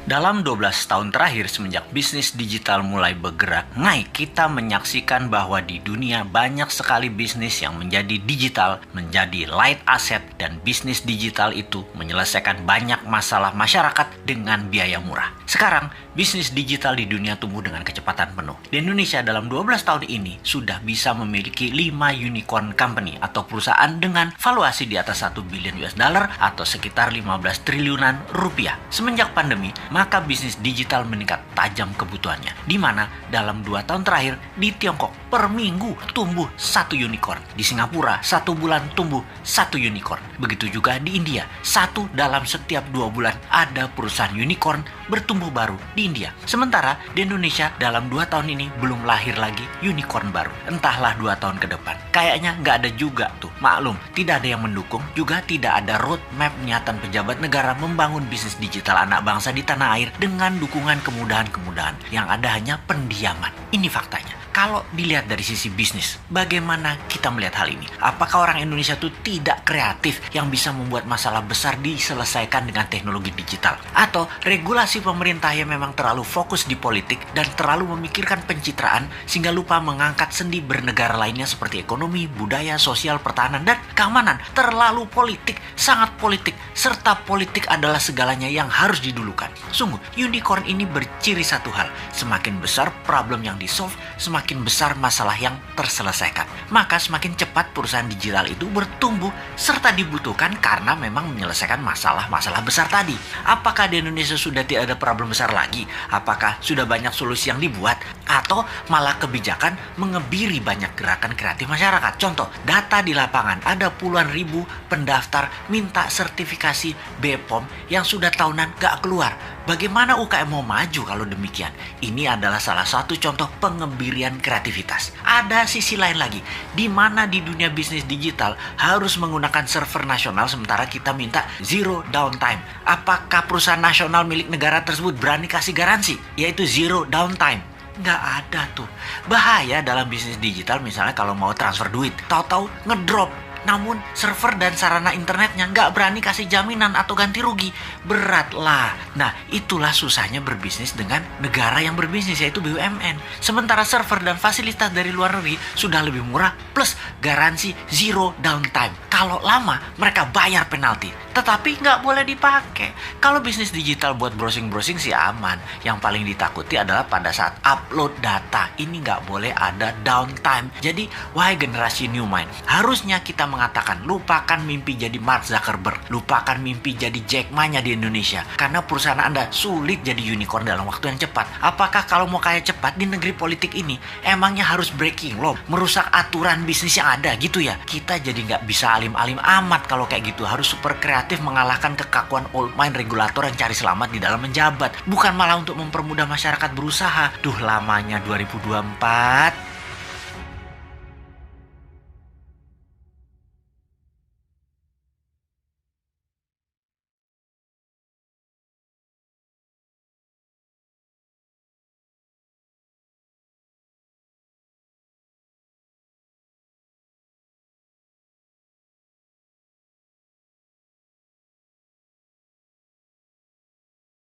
Dalam 12 tahun terakhir semenjak bisnis digital mulai bergerak naik, kita menyaksikan bahwa di dunia banyak sekali bisnis yang menjadi digital, menjadi light asset, dan bisnis digital itu menyelesaikan banyak masalah masyarakat dengan biaya murah. Sekarang, bisnis digital di dunia tumbuh dengan kecepatan penuh. Di Indonesia dalam 12 tahun ini sudah bisa memiliki 5 unicorn company atau perusahaan dengan valuasi di atas 1 billion US dollar atau sekitar 15 triliunan rupiah. Semenjak pandemi, maka bisnis digital meningkat tajam kebutuhannya. Di mana dalam 2 tahun terakhir di Tiongkok per minggu tumbuh 1 unicorn. Di Singapura 1 bulan tumbuh 1 unicorn. Begitu juga di India, 1 dalam setiap 2 bulan ada perusahaan unicorn bertumbuh baru di India. Sementara di Indonesia dalam 2 tahun ini belum lahir lagi unicorn baru. Entahlah 2 tahun ke depan. Kayaknya nggak ada juga tuh. Maklum, tidak ada yang mendukung, juga tidak ada roadmap niatan pejabat negara membangun bisnis digital anak bangsa di tanah air dengan dukungan kemudahan-kemudahan. Yang ada hanya pendiaman. Ini faktanya. Kalau dilihat dari sisi bisnis, bagaimana kita melihat hal ini? Apakah orang Indonesia itu tidak kreatif yang bisa membuat masalah besar diselesaikan dengan teknologi digital? Atau regulasi pemerintah yang memang terlalu fokus di politik dan terlalu memikirkan pencitraan sehingga lupa mengangkat sendi bernegara lainnya seperti ekonomi, budaya, sosial, pertahanan, dan keamanan? Terlalu politik, sangat politik, serta politik adalah segalanya yang harus didulukan. Sungguh, unicorn ini berciri satu hal, semakin besar problem yang di-solve, semakin besar masalah yang terselesaikan. Maka semakin cepat perusahaan digital itu bertumbuh serta dibutuhkan karena memang menyelesaikan masalah-masalah besar tadi. Apakah di Indonesia sudah tidak ada problem besar lagi? Apakah sudah banyak solusi yang dibuat? Atau malah kebijakan mengebiri banyak gerakan kreatif masyarakat? Contoh, data di lapangan ada puluhan ribu pendaftar minta sertifikasi BPOM yang sudah tahunan gak keluar. Bagaimana UKM mau maju kalau demikian? Ini adalah salah satu contoh pengebirian kreativitas. Ada sisi lain lagi, di mana di dunia bisnis digital harus menggunakan server nasional sementara kita minta zero downtime. Apakah perusahaan nasional milik negara tersebut berani kasih garansi, yaitu zero downtime? Nggak ada tuh. Bahaya dalam bisnis digital misalnya kalau mau transfer duit, tahu-tahu ngedrop. Namun server dan sarana internetnya nggak berani kasih jaminan atau ganti rugi. Berat lah. Nah, itulah susahnya berbisnis dengan negara yang berbisnis, yaitu BUMN. Sementara server dan fasilitas dari luar negeri sudah lebih murah plus garansi zero downtime. Kalau lama mereka bayar penalti, tetapi nggak boleh dipakai. Kalau bisnis digital buat browsing-browsing sih aman. Yang paling ditakuti adalah pada saat upload data. Ini nggak boleh ada downtime. Jadi, wahai generasi new mind, harusnya kita mengatakan lupakan mimpi jadi Mark Zuckerberg, lupakan mimpi jadi Jack Ma-nya di Indonesia, karena perusahaan Anda sulit jadi unicorn dalam waktu yang cepat. Apakah kalau mau kaya cepat di negeri politik ini emangnya harus breaking law, merusak aturan bisnis yang ada gitu ya? Kita jadi nggak bisa alim-alim amat kalau kayak gitu. Harus super kreatif mengalahkan kekakuan old mind regulator yang cari selamat di dalam menjabat, bukan malah untuk mempermudah masyarakat berusaha. Duh, lamanya 2024.